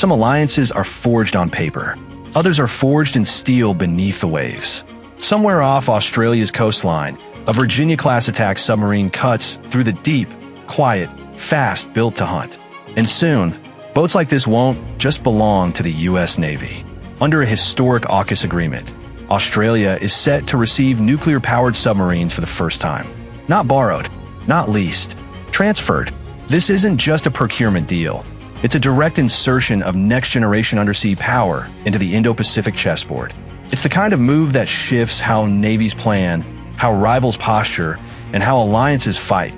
Some alliances are forged on paper. Others are forged in steel beneath the waves. Somewhere off Australia's coastline, a Virginia-class attack submarine cuts through the deep, quiet, fast, built to hunt. And soon, boats like this won't just belong to the U.S. Navy. Under a historic AUKUS agreement, Australia is set to receive nuclear-powered submarines for the first time. Not borrowed, not leased, transferred. This isn't just a procurement deal. It's a direct insertion of next-generation undersea power into the Indo-Pacific chessboard. It's the kind of move that shifts how navies plan, how rivals posture, and how alliances fight,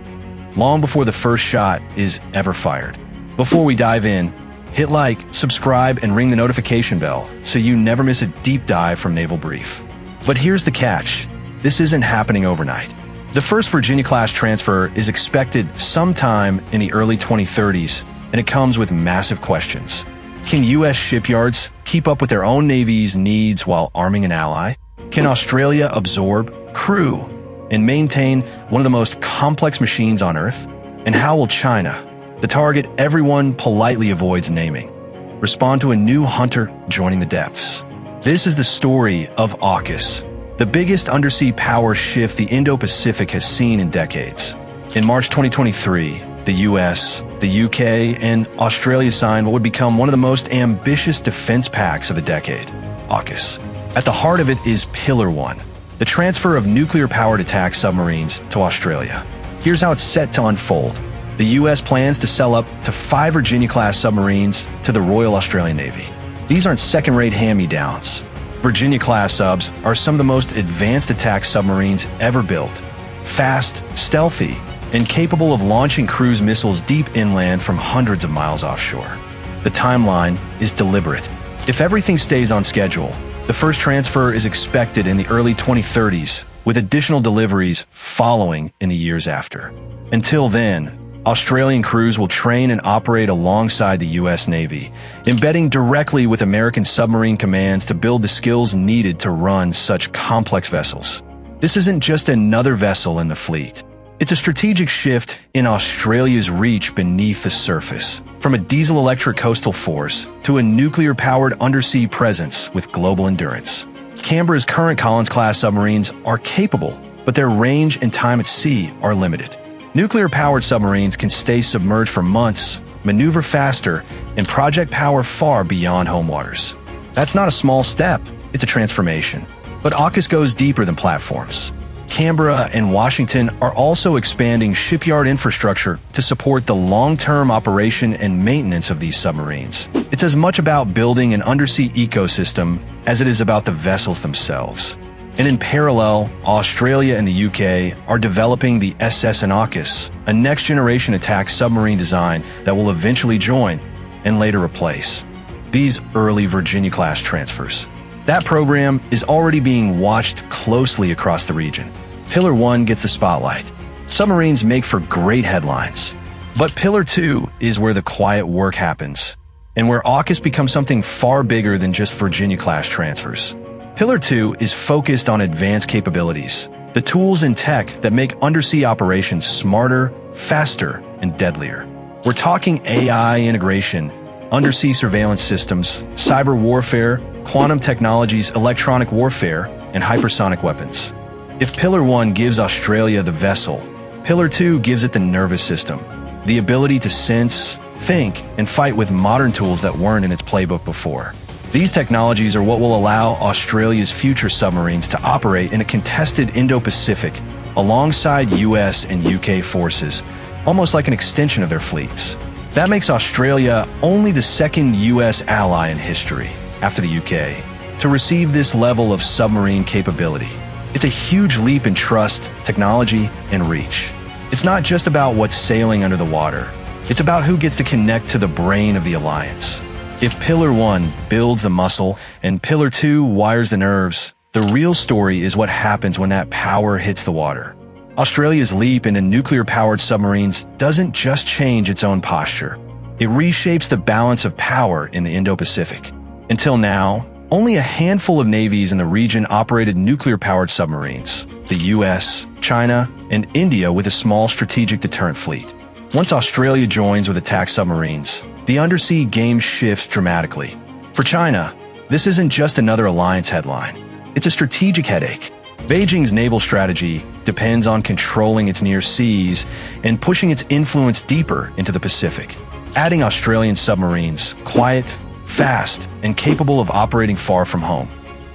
long before the first shot is ever fired. Before we dive in, hit like, subscribe, and ring the notification bell so you never miss a deep dive from Naval Brief. But here's the catch. This isn't happening overnight. The first Virginia-class transfer is expected sometime in the early 2030s, and it comes with massive questions. Can U.S. shipyards keep up with their own Navy's needs while arming an ally? Can Australia absorb crew and maintain one of the most complex machines on Earth? And how will China, the target everyone politely avoids naming, respond to a new hunter joining the depths? This is the story of AUKUS, the biggest undersea power shift the Indo-Pacific has seen in decades. In March 2023, the US, the UK, and Australia signed what would become one of the most ambitious defense pacts of the decade, AUKUS. At the heart of it is Pillar 1, the transfer of nuclear-powered attack submarines to Australia. Here's how it's set to unfold. The US plans to sell up to 5 Virginia-class submarines to the Royal Australian Navy. These aren't second-rate hand-me-downs. Virginia-class subs are some of the most advanced attack submarines ever built. Fast, stealthy, and capable of launching cruise missiles deep inland from hundreds of miles offshore. The timeline is deliberate. If everything stays on schedule, the first transfer is expected in the early 2030s, with additional deliveries following in the years after. Until then, Australian crews will train and operate alongside the U.S. Navy, embedding directly with American submarine commands to build the skills needed to run such complex vessels. This isn't just another vessel in the fleet. It's a strategic shift in Australia's reach beneath the surface, from a diesel-electric coastal force to a nuclear-powered undersea presence with global endurance. Canberra's current Collins-class submarines are capable, but their range and time at sea are limited. Nuclear-powered submarines can stay submerged for months, maneuver faster, and project power far beyond home waters. That's not a small step, it's a transformation. But AUKUS goes deeper than platforms. Canberra and Washington are also expanding shipyard infrastructure to support the long-term operation and maintenance of these submarines. It's as much about building an undersea ecosystem as it is about the vessels themselves. And in parallel, Australia and the UK are developing the SS and AUKUS, a next-generation attack submarine design that will eventually join and later replace these early Virginia-class transfers. That program is already being watched closely across the region. Pillar 1 gets the spotlight. Submarines make for great headlines. But Pillar 2 is where the quiet work happens, and where AUKUS becomes something far bigger than just Virginia-class transfers. Pillar 2 is focused on advanced capabilities, the tools and tech that make undersea operations smarter, faster, and deadlier. We're talking AI integration, undersea surveillance systems, cyber warfare, quantum technologies, electronic warfare, and hypersonic weapons. If Pillar 1 gives Australia the vessel, Pillar 2 gives it the nervous system, the ability to sense, think, and fight with modern tools that weren't in its playbook before. These technologies are what will allow Australia's future submarines to operate in a contested Indo-Pacific alongside US and UK forces, almost like an extension of their fleets. That makes Australia only the second US ally in history, after the UK, to receive this level of submarine capability. It's a huge leap in trust, technology, and reach. It's not just about what's sailing under the water. It's about who gets to connect to the brain of the alliance. If Pillar 1 builds the muscle and Pillar 2 wires the nerves, the real story is what happens when that power hits the water. Australia's leap into nuclear-powered submarines doesn't just change its own posture. It reshapes the balance of power in the Indo-Pacific. Until now, only a handful of navies in the region operated nuclear-powered submarines: the US, China, and India with a small strategic deterrent fleet. Once Australia joins with attack submarines, the undersea game shifts dramatically. For China, this isn't just another alliance headline. It's a strategic headache. Beijing's naval strategy depends on controlling its near seas and pushing its influence deeper into the Pacific. Adding Australian submarines, quiet, fast, and capable of operating far from home,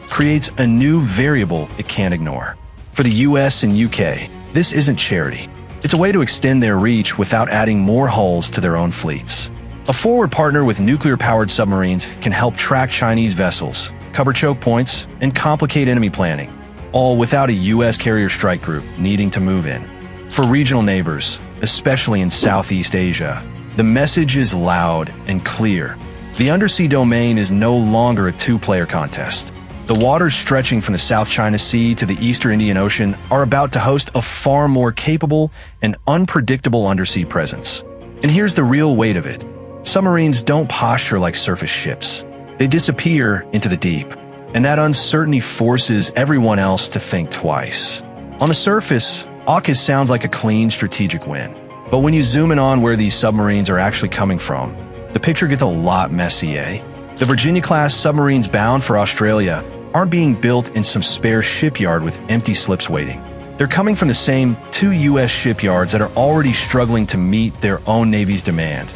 creates a new variable it can't ignore. For the US and UK, this isn't charity. It's a way to extend their reach without adding more hulls to their own fleets. A forward partner with nuclear-powered submarines can help track Chinese vessels, cover choke points, and complicate enemy planning, all without a US carrier strike group needing to move in. For regional neighbors, especially in Southeast Asia, the message is loud and clear. The undersea domain is no longer a two-player contest. The waters stretching from the South China Sea to the Eastern Indian Ocean are about to host a far more capable and unpredictable undersea presence. And here's the real weight of it. Submarines don't posture like surface ships. They disappear into the deep, and that uncertainty forces everyone else to think twice. On the surface, AUKUS sounds like a clean strategic win. But when you zoom in on where these submarines are actually coming from, the picture gets a lot messy, eh? The Virginia-class submarines bound for Australia aren't being built in some spare shipyard with empty slips waiting. They're coming from the same two U.S. shipyards that are already struggling to meet their own Navy's demand.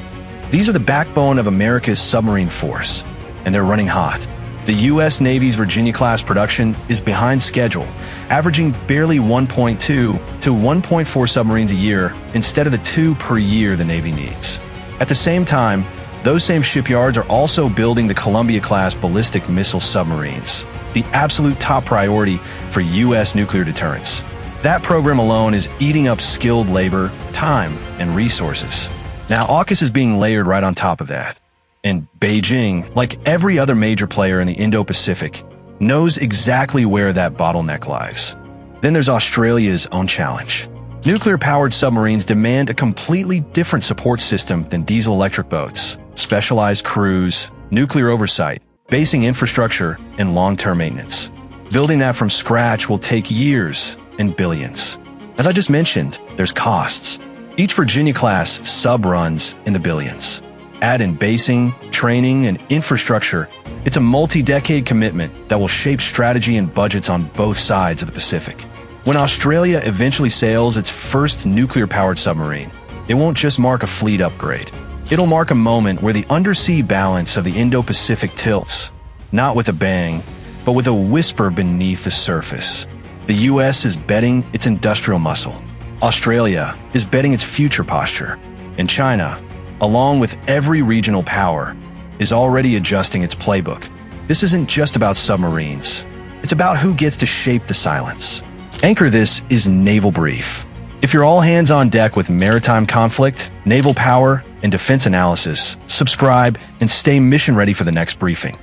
These are the backbone of America's submarine force, and they're running hot. The U.S. Navy's Virginia-class production is behind schedule, averaging barely 1.2 to 1.4 submarines a year instead of the 2 per year the Navy needs. At the same time, those same shipyards are also building the Columbia-class ballistic missile submarines, the absolute top priority for U.S. nuclear deterrence. That program alone is eating up skilled labor, time, and resources. Now, AUKUS is being layered right on top of that. And Beijing, like every other major player in the Indo-Pacific, knows exactly where that bottleneck lies. Then there's Australia's own challenge. Nuclear-powered submarines demand a completely different support system than diesel-electric boats, specialized crews, nuclear oversight, basing infrastructure, and long-term maintenance. Building that from scratch will take years and billions. As I just mentioned, there's costs. Each Virginia-class sub runs in the billions. Add in basing, training, and infrastructure, it's a multi-decade commitment that will shape strategy and budgets on both sides of the Pacific. When Australia eventually sails its first nuclear-powered submarine, it won't just mark a fleet upgrade. It'll mark a moment where the undersea balance of the Indo-Pacific tilts, not with a bang, but with a whisper beneath the surface. The U.S. is betting its industrial muscle. Australia is betting its future posture. And China, along with every regional power, is already adjusting its playbook. This isn't just about submarines. It's about who gets to shape the silence. Anchor this is Naval Brief. If you're all hands on deck with maritime conflict, naval power, and defense analysis, subscribe and stay mission ready for the next briefing.